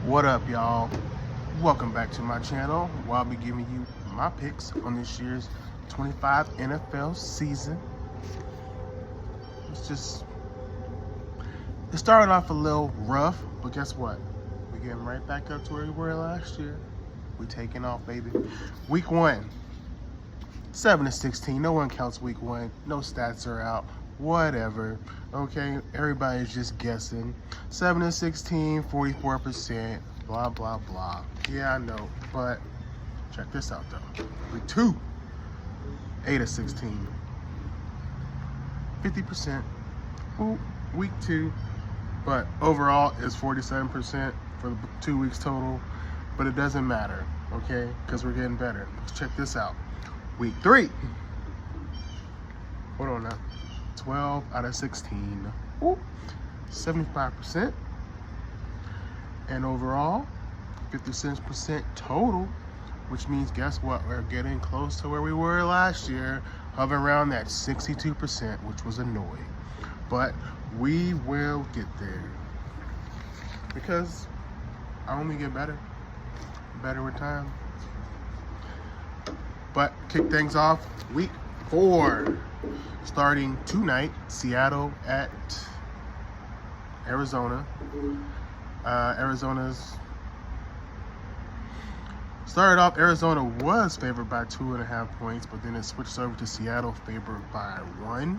What up, y'all? Welcome back to my channel where I'll be giving you my picks on this year's 25 NFL season. It started off a little rough, but guess what? We're getting right back up to where we were last year. We taking off, baby. Week 1, 7-16. No one counts week 1. No stats are out. Whatever. Okay, everybody's just guessing. 7-16, 44%. Blah blah blah. Yeah, I know, but check this out though. Week 2, 8-16, 50%. Ooh, week 2, but overall is 47% for the 2 weeks total. But it doesn't matter, okay? Because we're getting better. Let's check this out. Week 3. Hold on now. 12/16. Ooh, 75%. And overall, 56% total, which means guess what? We're getting close to where we were last year, hovering around that 62%, which was annoying. But we will get there because I only get better with time. But kick things off, week 4, starting tonight, Seattle at Arizona. Arizona was favored by 2.5 points, but then it switched over to Seattle favored by 1.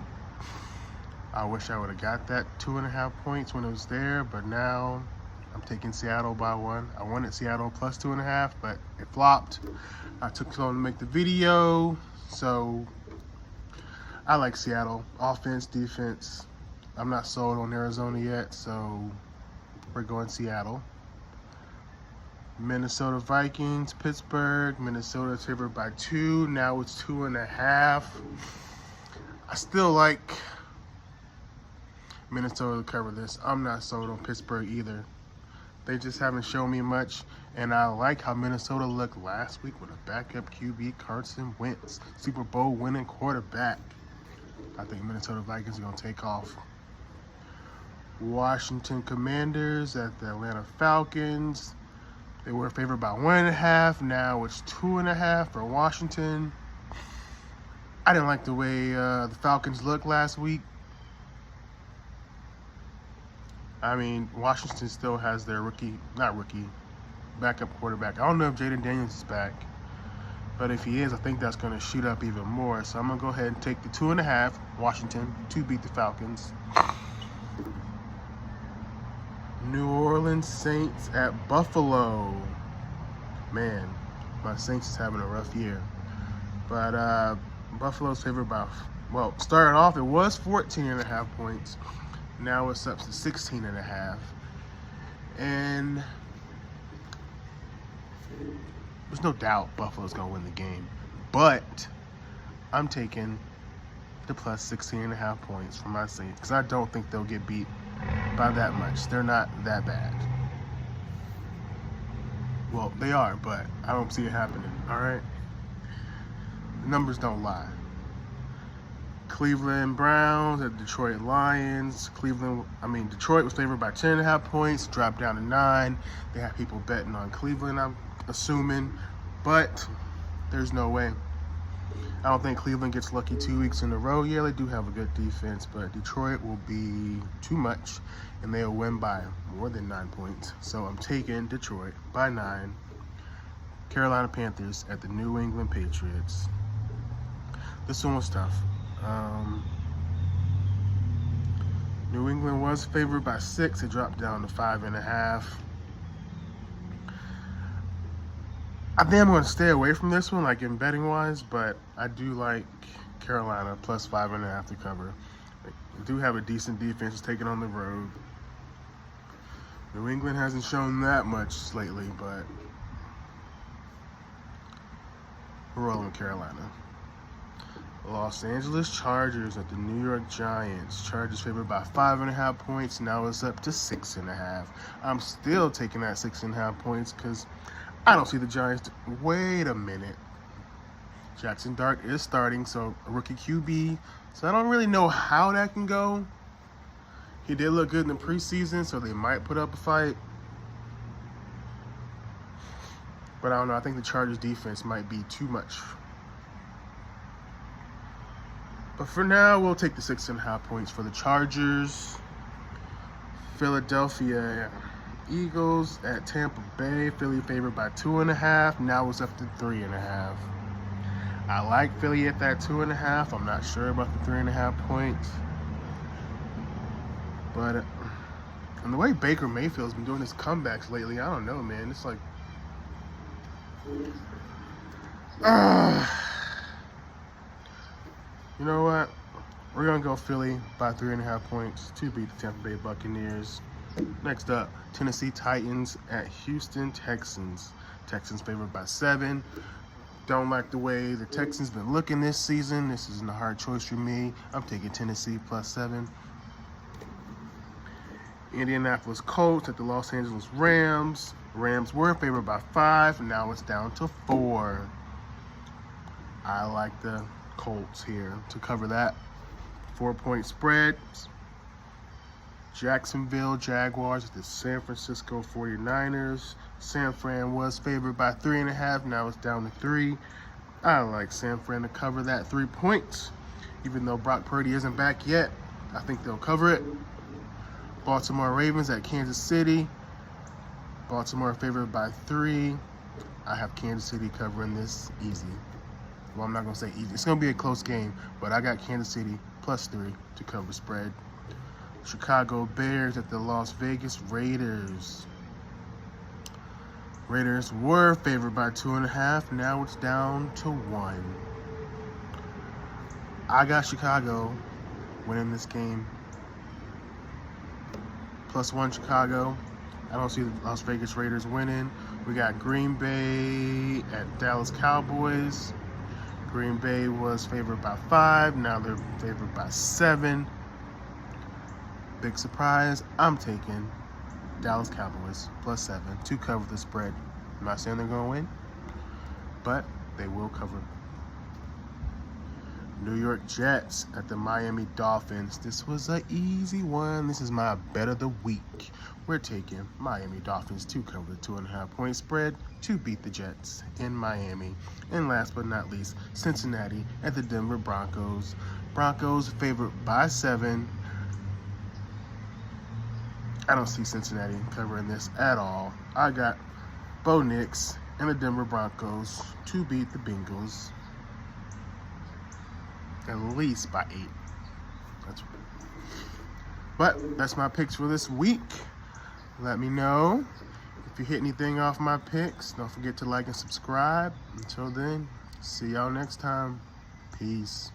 I wish I would have got that 2.5 points when it was there, but now I'm taking Seattle by 1. I wanted Seattle plus 2.5, but it flopped. I took so long to make the video, so I like Seattle. Offense, defense. I'm not sold on Arizona yet, so we're going Seattle. Minnesota Vikings, Pittsburgh. Minnesota favored by 2. Now it's 2.5. I still like Minnesota to cover this. I'm not sold on Pittsburgh either. They just haven't shown me much. And I like how Minnesota looked last week with a backup QB, Carson Wentz, Super Bowl winning quarterback. I think Minnesota Vikings are going to take off. Washington Commanders at the Atlanta Falcons. They were favored by 1.5. Now it's 2.5 for Washington. I didn't like the way the Falcons looked last week. I mean, Washington still has their backup quarterback. I don't know if Jaden Daniels is back, but if he is, I think that's going to shoot up even more. So I'm going to go ahead and take the 2.5, Washington, to beat the Falcons. New Orleans Saints at Buffalo. Man, my Saints is having a rough year. But Buffalo's favored by, well, started off, it was 14.5 points. Now it's up to 16.5. And there's no doubt Buffalo's going to win the game. But I'm taking the plus 16.5 points for my Saints because I don't think they'll get beat by that much. They're not that bad. Well, they are, but I don't see it happening. All right? The numbers don't lie. Cleveland Browns at Detroit Lions. Detroit was favored by 10.5 points, dropped down to 9. They have people betting on Cleveland, I'm assuming, but there's no way. I don't think Cleveland gets lucky 2 weeks in a row. Yeah, they do have a good defense, but Detroit will be too much, and they'll win by more than 9 points. So I'm taking Detroit by 9. Carolina Panthers at the New England Patriots. This one was tough. New England was favored by 6. It dropped down to 5.5. I think I'm going to stay away from this one, like in betting wise, but I do like Carolina plus 5.5 to cover. They do have a decent defense taking on the road. New England hasn't shown that much lately, but we're rolling Carolina. Los Angeles Chargers at the New York Giants. Chargers favored by 5.5 points. Now it's up to 6.5. I'm still taking that 6.5 points because I don't see the Giants. Wait a minute. Jackson Dart is starting, so a rookie QB. So I don't really know how that can go. He did look good in the preseason, so they might put up a fight. But I don't know. I think the Chargers defense might be too much. But for now, we'll take the 6.5 points for the Chargers. Philadelphia Eagles at Tampa Bay. Philly favored by 2.5. Now it's up to 3.5. I like Philly at that 2.5. I'm not sure about the 3.5 points. But and the way Baker Mayfield's been doing his comebacks lately, I don't know, man. It's like, you know what? We're gonna go Philly by 3.5 points to beat the Tampa Bay Buccaneers. Next up, Tennessee Titans at Houston Texans. Texans favored by 7. Don't like the way the Texans been looking this season. This isn't a hard choice for me. I'm taking Tennessee plus 7. Indianapolis Colts at the Los Angeles Rams. Rams were favored by 5. Now it's down to 4. I like the Colts here to cover that 4-point spread. Jacksonville Jaguars at the San Francisco 49ers. San Fran was favored by 3.5. Now it's down to 3. I like San Fran to cover that 3 points. Even though Brock Purdy isn't back yet, I think they'll cover it. Baltimore Ravens at Kansas City. Baltimore favored by 3. I have Kansas City covering this easy. Well, I'm not going to say easy. It's going to be a close game, but I got Kansas City plus 3 to cover spread. Chicago Bears at the Las Vegas Raiders. Raiders were favored by 2.5. Now it's down to 1. I got Chicago winning this game. Plus 1 Chicago. I don't see the Las Vegas Raiders winning. We got Green Bay at Dallas Cowboys. Green Bay was favored by 5. Now they're favored by 7. Big surprise. I'm taking Dallas Cowboys plus 7 to cover the spread. I'm not saying they're going to win, but they will cover. New York Jets at the Miami Dolphins. This was an easy one. This is my bet of the week. We're taking Miami Dolphins to cover the 2.5-point spread to beat the Jets in Miami. And last but not least, Cincinnati at the Denver Broncos. Broncos favored by 7. I don't see Cincinnati covering this at all. I got Bo Nix and the Denver Broncos to beat the Bengals at least by 8. But that's my picks for this week. Let me know if you hit anything off my picks. Don't forget to like and subscribe. Until then, see y'all next time. Peace.